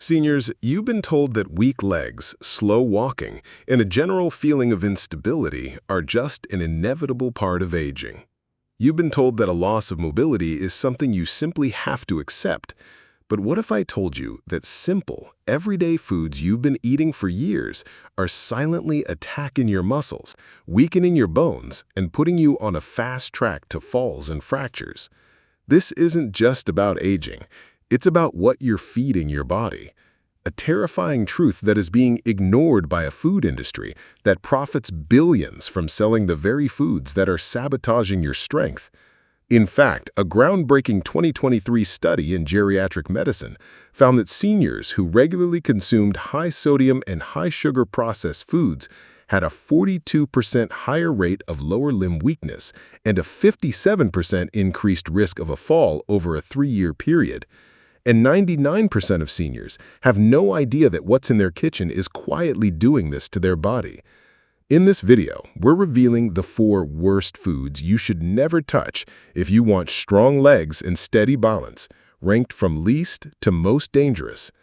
Seniors, you've been told that weak legs, slow walking, and a general feeling of instability are just an inevitable part of aging. You've been told that a loss of mobility is something you simply have to accept. But what if I told you that simple, everyday foods you've been eating for years are silently attacking your muscles, weakening your bones, and putting you on a fast track to falls and fractures? This isn't just about aging. It's about what you're feeding your body. A terrifying truth that is being ignored by a food industry that profits billions from selling the very foods that are sabotaging your strength. In fact, a groundbreaking 2023 study in geriatric medicine found that seniors who regularly consumed high-sodium and high-sugar processed foods had a 42% higher rate of lower limb weakness and a 57% increased risk of a fall over a 3-year period. And 99% of seniors have no idea that what's in their kitchen is quietly doing this to their body. In this video, we're revealing the 4 worst foods you should never touch if you want strong legs and steady balance, ranked from least to most dangerous.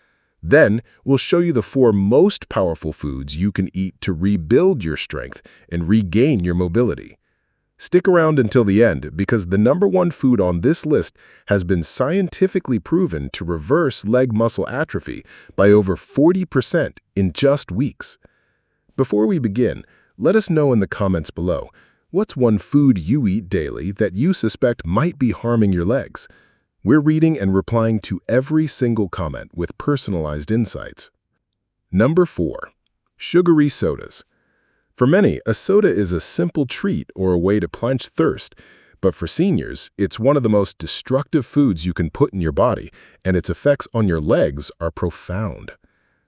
Then, we'll show you the 4 most powerful foods you can eat to rebuild your strength and regain your mobility. Stick around until the end because the #1 food on this list has been scientifically proven to reverse leg muscle atrophy by over 40% in just weeks. Before we begin, let us know in the comments below, what's one food you eat daily that you suspect might be harming your legs? We're reading and replying to every single comment with personalized insights. Number 4. Sugary sodas. For many, a soda is a simple treat or a way to quench thirst, but for seniors, it's one of the most destructive foods you can put in your body, and its effects on your legs are profound.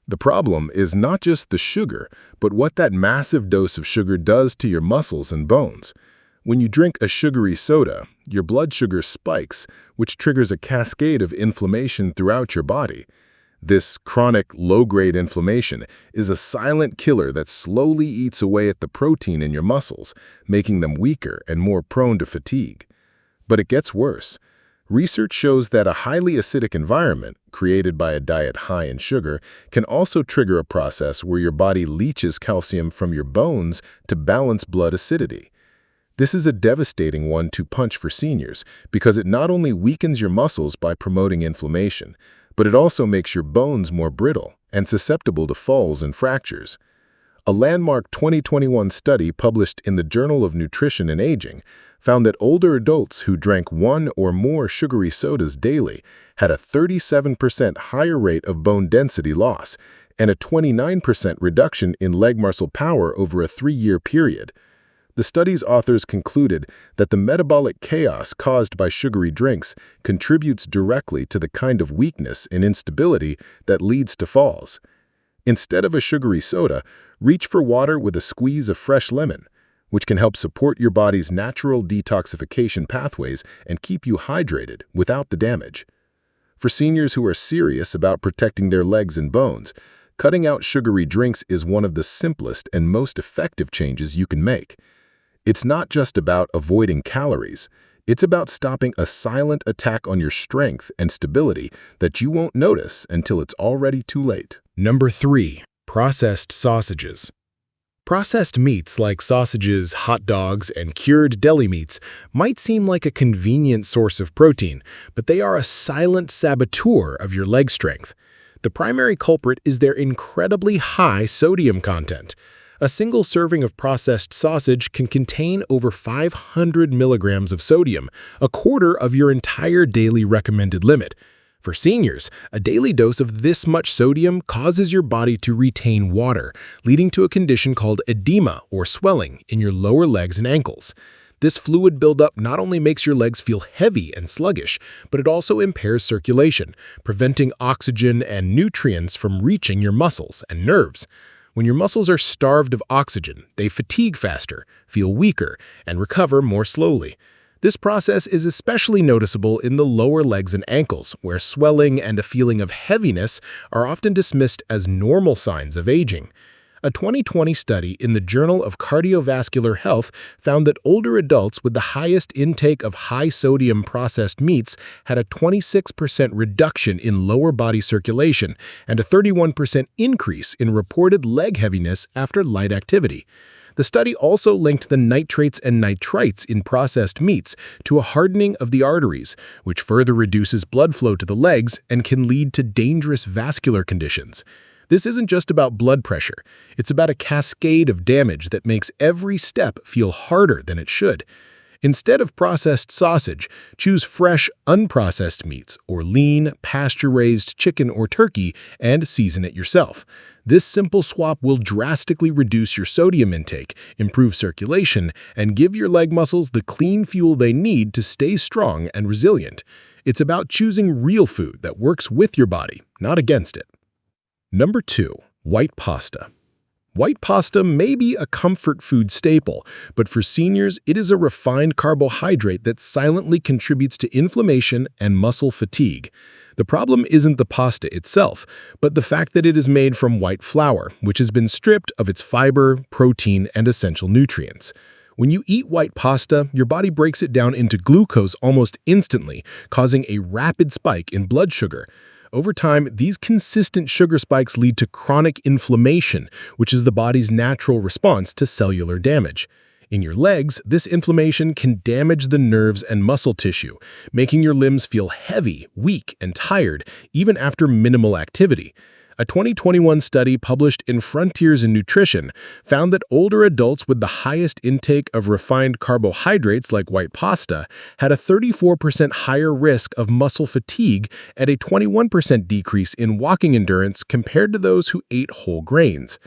The problem is not just the sugar, but what that massive dose of sugar does to your muscles and bones. When you drink a sugary soda, your blood sugar spikes, which triggers a cascade of inflammation throughout your body. This chronic, low-grade inflammation is a silent killer that slowly eats away at the protein in your muscles, making them weaker and more prone to fatigue. But it gets worse. Research shows that a highly acidic environment, created by a diet high in sugar, can also trigger a process where your body leaches calcium from your bones to balance blood acidity. This is a devastating one to punch for seniors because it not only weakens your muscles by promoting inflammation, but it also makes your bones more brittle and susceptible to falls and fractures. A landmark 2021 study published in the Journal of Nutrition and Aging found that older adults who drank 1 or more sugary sodas daily had a 37% higher rate of bone density loss and a 29% reduction in leg muscle power over a 3-year period. The study's authors concluded that the metabolic chaos caused by sugary drinks contributes directly to the kind of weakness and instability that leads to falls. Instead of a sugary soda, reach for water with a squeeze of fresh lemon, which can help support your body's natural detoxification pathways and keep you hydrated without the damage. For seniors who are serious about protecting their legs and bones, cutting out sugary drinks is one of the simplest and most effective changes you can make. It's not just about avoiding calories. It's about stopping a silent attack on your strength and stability that you won't notice until it's already too late. Number 3. Processed sausages. Processed meats like sausages, hot dogs, and cured deli meats might seem like a convenient source of protein, but they are a silent saboteur of your leg strength. The primary culprit is their incredibly high sodium content. A single serving of processed sausage can contain over 500 milligrams of sodium, a quarter of your entire daily recommended limit. For seniors, a daily dose of this much sodium causes your body to retain water, leading to a condition called edema or swelling in your lower legs and ankles. This fluid buildup not only makes your legs feel heavy and sluggish, but it also impairs circulation, preventing oxygen and nutrients from reaching your muscles and nerves. When your muscles are starved of oxygen, they fatigue faster, feel weaker, and recover more slowly. This process is especially noticeable in the lower legs and ankles, where swelling and a feeling of heaviness are often dismissed as normal signs of aging. A 2020 study in the Journal of Cardiovascular Health found that older adults with the highest intake of high-sodium processed meats had a 26% reduction in lower body circulation and a 31% increase in reported leg heaviness after light activity. The study also linked the nitrates and nitrites in processed meats to a hardening of the arteries, which further reduces blood flow to the legs and can lead to dangerous vascular conditions. This isn't just about blood pressure. It's about a cascade of damage that makes every step feel harder than it should. Instead of processed sausage, choose fresh, unprocessed meats or lean, pasture-raised chicken or turkey and season it yourself. This simple swap will drastically reduce your sodium intake, improve circulation, and give your leg muscles the clean fuel they need to stay strong and resilient. It's about choosing real food that works with your body, not against it. Number 2. White pasta. White pasta may be a comfort food staple, but for seniors, it is a refined carbohydrate that silently contributes to inflammation and muscle fatigue. The problem isn't the pasta itself, but the fact that it is made from white flour, which has been stripped of its fiber, protein, and essential nutrients. When you eat white pasta, your body breaks it down into glucose almost instantly, causing a rapid spike in blood sugar. Over time, these consistent sugar spikes lead to chronic inflammation, which is the body's natural response to cellular damage. In your legs, this inflammation can damage the nerves and muscle tissue, making your limbs feel heavy, weak, and tired, even after minimal activity. A 2021 study published in Frontiers in Nutrition found that older adults with the highest intake of refined carbohydrates like white pasta had a 34% higher risk of muscle fatigue and a 21% decrease in walking endurance compared to those who ate whole grains.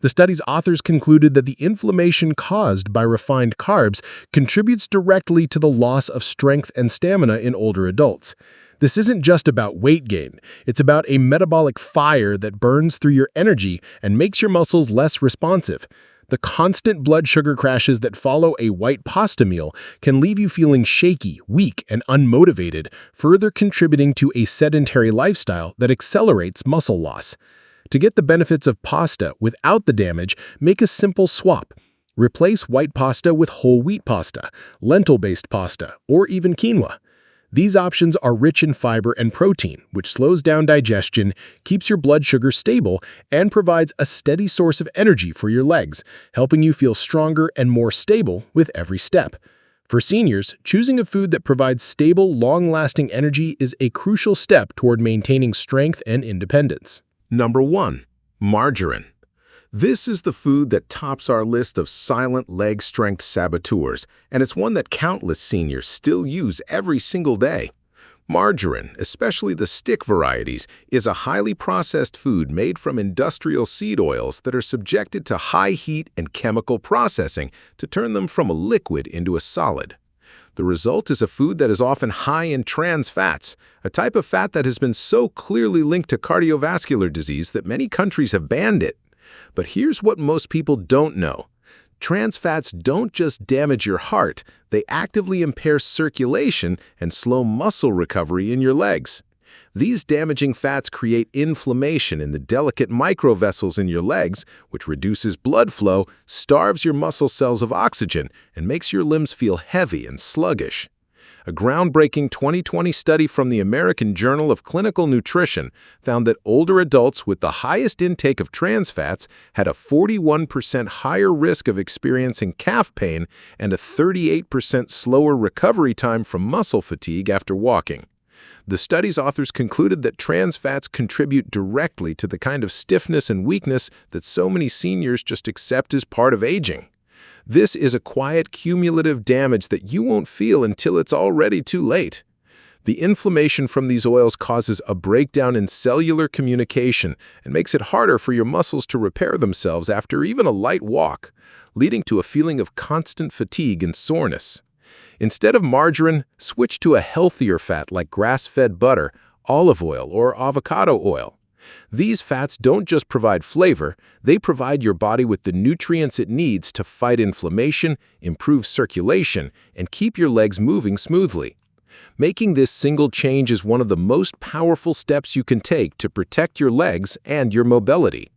The study's authors concluded that the inflammation caused by refined carbs contributes directly to the loss of strength and stamina in older adults. This isn't just about weight gain. It's about a metabolic fire that burns through your energy and makes your muscles less responsive. The constant blood sugar crashes that follow a white pasta meal can leave you feeling shaky, weak, and unmotivated, further contributing to a sedentary lifestyle that accelerates muscle loss. To get the benefits of pasta without the damage, make a simple swap. Replace white pasta with whole wheat pasta, lentil-based pasta, or even quinoa. These options are rich in fiber and protein, which slows down digestion, keeps your blood sugar stable, and provides a steady source of energy for your legs, helping you feel stronger and more stable with every step. For seniors, choosing a food that provides stable, long-lasting energy is a crucial step toward maintaining strength and independence. Number 1. Margarine. This is the food that tops our list of silent leg strength saboteurs, and it's one that countless seniors still use every single day. Margarine, especially the stick varieties, is a highly processed food made from industrial seed oils that are subjected to high heat and chemical processing to turn them from a liquid into a solid. The result is a food that is often high in trans fats, a type of fat that has been so clearly linked to cardiovascular disease that many countries have banned it. But here's what most people don't know. Trans fats don't just damage your heart, they actively impair circulation and slow muscle recovery in your legs. These damaging fats create inflammation in the delicate microvessels in your legs, which reduces blood flow, starves your muscle cells of oxygen, and makes your limbs feel heavy and sluggish. A groundbreaking 2020 study from the American Journal of Clinical Nutrition found that older adults with the highest intake of trans fats had a 41% higher risk of experiencing calf pain and a 38% slower recovery time from muscle fatigue after walking. The study's authors concluded that trans fats contribute directly to the kind of stiffness and weakness that so many seniors just accept as part of aging. This is a quiet, cumulative damage that you won't feel until it's already too late. The inflammation from these oils causes a breakdown in cellular communication and makes it harder for your muscles to repair themselves after even a light walk, leading to a feeling of constant fatigue and soreness. Instead of margarine, switch to a healthier fat like grass-fed butter, olive oil, or avocado oil. These fats don't just provide flavor, they provide your body with the nutrients it needs to fight inflammation, improve circulation, and keep your legs moving smoothly. Making this single change is one of the most powerful steps you can take to protect your legs and your mobility.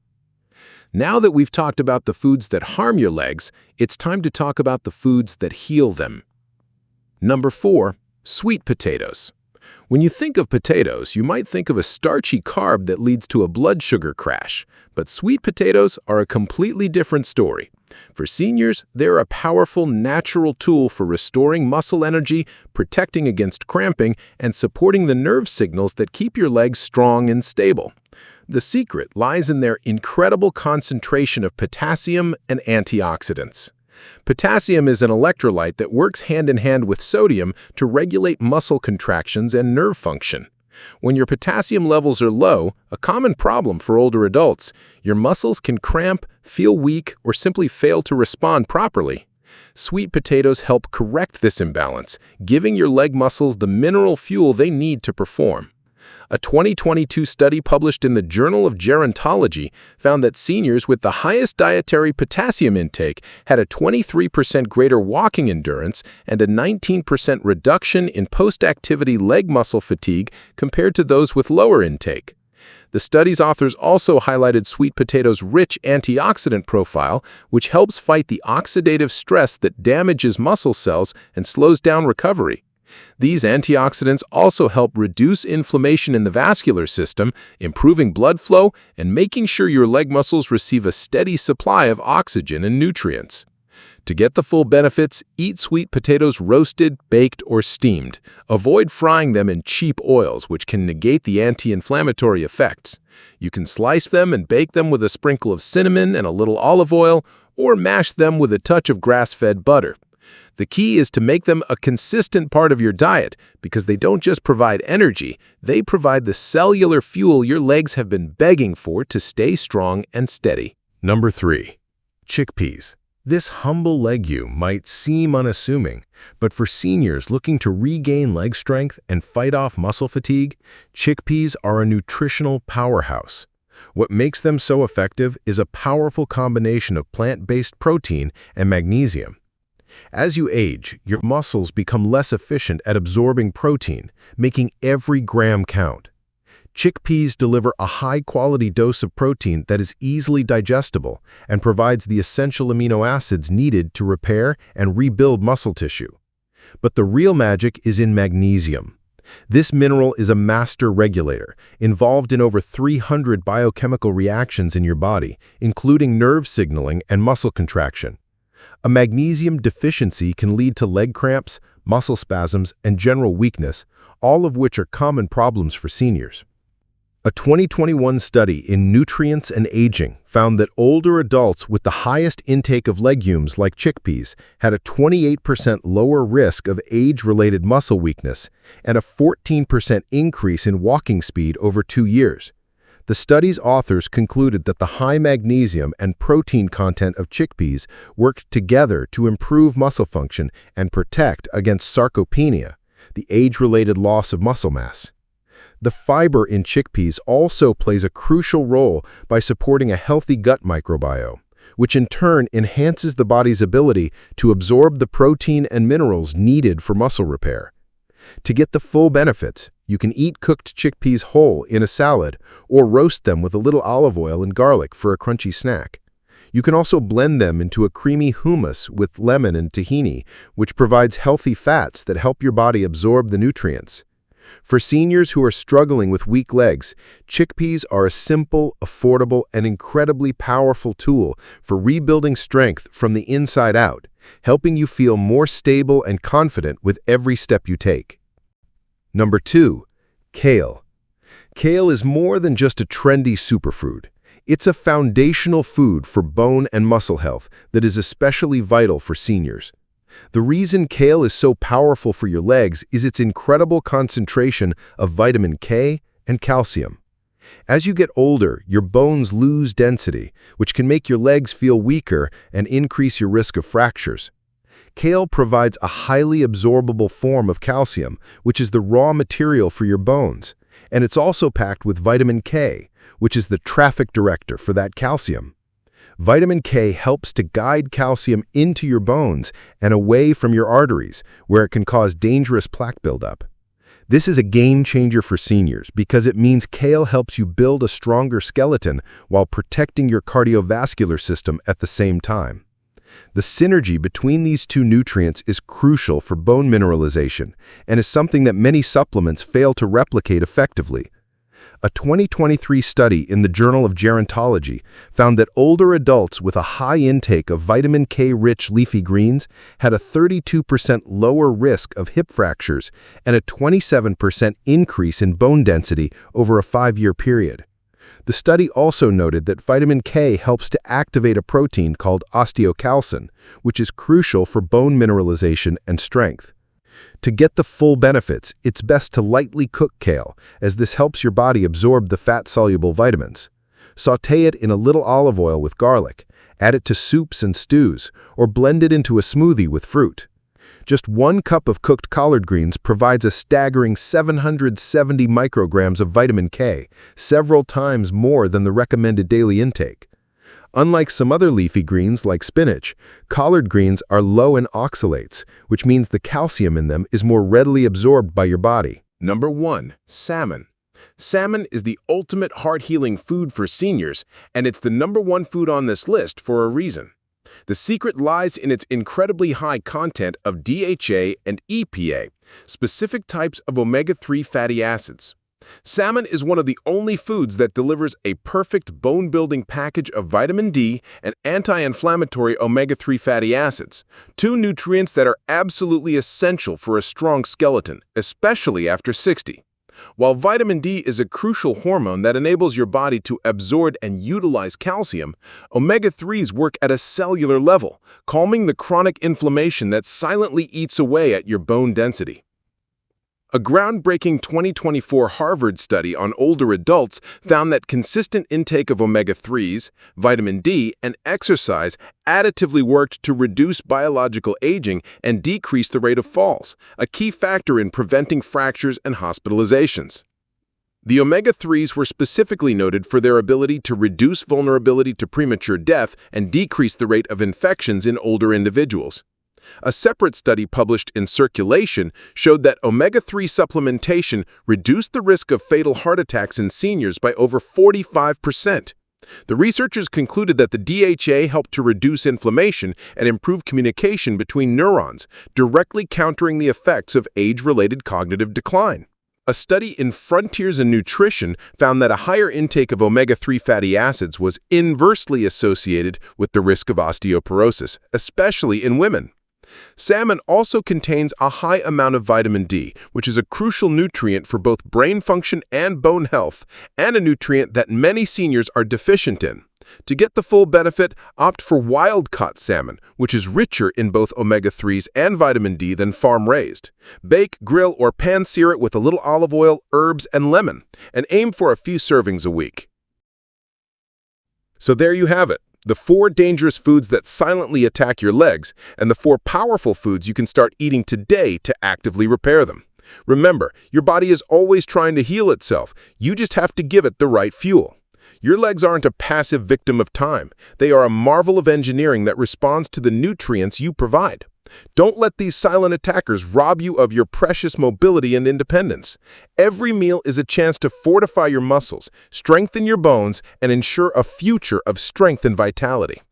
Now that we've talked about the foods that harm your legs, it's time to talk about the foods that heal them. Number 4, sweet potatoes. When you think of potatoes, you might think of a starchy carb that leads to a blood sugar crash. But sweet potatoes are a completely different story. For seniors, they're a powerful natural tool for restoring muscle energy, protecting against cramping, and supporting the nerve signals that keep your legs strong and stable. The secret lies in their incredible concentration of potassium and antioxidants. Potassium is an electrolyte that works hand in hand with sodium to regulate muscle contractions and nerve function. When your potassium levels are low, a common problem for older adults, your muscles can cramp, feel weak, or simply fail to respond properly. Sweet potatoes help correct this imbalance, giving your leg muscles the mineral fuel they need to perform. A 2022 study published in the Journal of Gerontology found that seniors with the highest dietary potassium intake had a 23% greater walking endurance and a 19% reduction in post-activity leg muscle fatigue compared to those with lower intake. The study's authors also highlighted sweet potatoes' rich antioxidant profile, which helps fight the oxidative stress that damages muscle cells and slows down recovery. These antioxidants also help reduce inflammation in the vascular system, improving blood flow and making sure your leg muscles receive a steady supply of oxygen and nutrients. To get the full benefits, eat sweet potatoes roasted, baked, or steamed. Avoid frying them in cheap oils, which can negate the anti-inflammatory effects. You can slice them and bake them with a sprinkle of cinnamon and a little olive oil, or mash them with a touch of grass-fed butter. The key is to make them a consistent part of your diet because they don't just provide energy, they provide the cellular fuel your legs have been begging for to stay strong and steady. Number 3, chickpeas. This humble legume might seem unassuming, but for seniors looking to regain leg strength and fight off muscle fatigue, chickpeas are a nutritional powerhouse. What makes them so effective is a powerful combination of plant-based protein and magnesium. As you age, your muscles become less efficient at absorbing protein, making every gram count. Chickpeas deliver a high-quality dose of protein that is easily digestible and provides the essential amino acids needed to repair and rebuild muscle tissue. But the real magic is in magnesium. This mineral is a master regulator, involved in over 300 biochemical reactions in your body, including nerve signaling and muscle contraction. A magnesium deficiency can lead to leg cramps, muscle spasms, and general weakness, all of which are common problems for seniors. A 2021 study in Nutrients and Aging found that older adults with the highest intake of legumes like chickpeas had a 28% lower risk of age-related muscle weakness and a 14% increase in walking speed over 2 years. The study's authors concluded that the high magnesium and protein content of chickpeas worked together to improve muscle function and protect against sarcopenia, the age-related loss of muscle mass. The fiber in chickpeas also plays a crucial role by supporting a healthy gut microbiome, which in turn enhances the body's ability to absorb the protein and minerals needed for muscle repair. To get the full benefits, you can eat cooked chickpeas whole in a salad or roast them with a little olive oil and garlic for a crunchy snack. You can also blend them into a creamy hummus with lemon and tahini, which provides healthy fats that help your body absorb the nutrients. For seniors who are struggling with weak legs, chickpeas are a simple, affordable, and incredibly powerful tool for rebuilding strength from the inside out, helping you feel more stable and confident with every step you take. Number 2, kale. Kale is more than just a trendy superfood. It's a foundational food for bone and muscle health that is especially vital for seniors. The reason kale is so powerful for your legs is its incredible concentration of vitamin K and calcium. As you get older, your bones lose density, which can make your legs feel weaker and increase your risk of fractures. Kale provides a highly absorbable form of calcium, which is the raw material for your bones, and it's also packed with vitamin K, which is the traffic director for that calcium. Vitamin K helps to guide calcium into your bones and away from your arteries, where it can cause dangerous plaque buildup. This is a game changer for seniors because it means kale helps you build a stronger skeleton while protecting your cardiovascular system at the same time. The synergy between these two nutrients is crucial for bone mineralization and is something that many supplements fail to replicate effectively. A 2023 study in the Journal of Gerontology found that older adults with a high intake of vitamin K-rich leafy greens had a 32% lower risk of hip fractures and a 27% increase in bone density over a 5-year period. The study also noted that vitamin K helps to activate a protein called osteocalcin, which is crucial for bone mineralization and strength. To get the full benefits, it's best to lightly cook kale, as this helps your body absorb the fat-soluble vitamins. Sauté it in a little olive oil with garlic, add it to soups and stews, or blend it into a smoothie with fruit. Just 1 cup of cooked collard greens provides a staggering 770 micrograms of vitamin K, several times more than the recommended daily intake. Unlike some other leafy greens like spinach, collard greens are low in oxalates, which means the calcium in them is more readily absorbed by your body. Number 1. Salmon. Salmon is the ultimate heart-healing food for seniors, and it's the number 1 food on this list for a reason. The secret lies in its incredibly high content of DHA and EPA, specific types of omega-3 fatty acids. Salmon is one of the only foods that delivers a perfect bone-building package of vitamin D and anti-inflammatory omega-3 fatty acids, 2 nutrients that are absolutely essential for a strong skeleton, especially after 60. While vitamin D is a crucial hormone that enables your body to absorb and utilize calcium, omega-3s work at a cellular level, calming the chronic inflammation that silently eats away at your bone density. A groundbreaking 2024 Harvard study on older adults found that consistent intake of omega-3s, vitamin D, and exercise additively worked to reduce biological aging and decrease the rate of falls, a key factor in preventing fractures and hospitalizations. The omega-3s were specifically noted for their ability to reduce vulnerability to premature death and decrease the rate of infections in older individuals. A separate study published in Circulation showed that omega-3 supplementation reduced the risk of fatal heart attacks in seniors by over 45%. The researchers concluded that the DHA helped to reduce inflammation and improve communication between neurons, directly countering the effects of age-related cognitive decline. A study in Frontiers in Nutrition found that a higher intake of omega-3 fatty acids was inversely associated with the risk of osteoporosis, especially in women. Salmon also contains a high amount of vitamin D, which is a crucial nutrient for both brain function and bone health, and a nutrient that many seniors are deficient in. To get the full benefit, opt for wild-caught salmon, which is richer in both omega-3s and vitamin D than farm-raised. Bake, grill, or pan-sear it with a little olive oil, herbs, and lemon, and aim for a few servings a week. So there you have it. The 4 dangerous foods that silently attack your legs, and the 4 powerful foods you can start eating today to actively repair them. Remember, your body is always trying to heal itself. You just have to give it the right fuel. Your legs aren't a passive victim of time. They are a marvel of engineering that responds to the nutrients you provide. Don't let these silent attackers rob you of your precious mobility and independence. Every meal is a chance to fortify your muscles, strengthen your bones, and ensure a future of strength and vitality.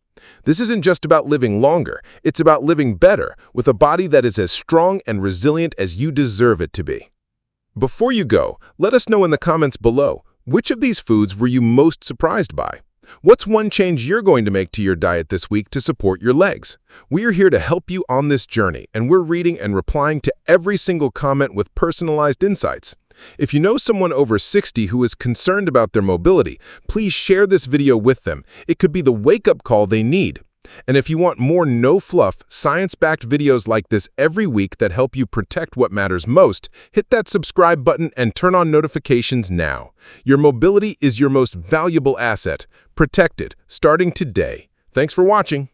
This isn't just about living longer, it's about living better, with a body that is as strong and resilient as you deserve it to be. Before you go, let us know in the comments below, which of these foods were you most surprised by? What's one change you're going to make to your diet this week to support your legs? We are here to help you on this journey, and we're reading and replying to every single comment with personalized insights. If you know someone over 60 who is concerned about their mobility, please share this video with them. It could be the wake-up call they need. And if you want more no-fluff, science-backed videos like this every week that help you protect what matters most, hit that subscribe button and turn on notifications now. Your mobility is your most valuable asset. Protect it, starting today. Thanks for watching.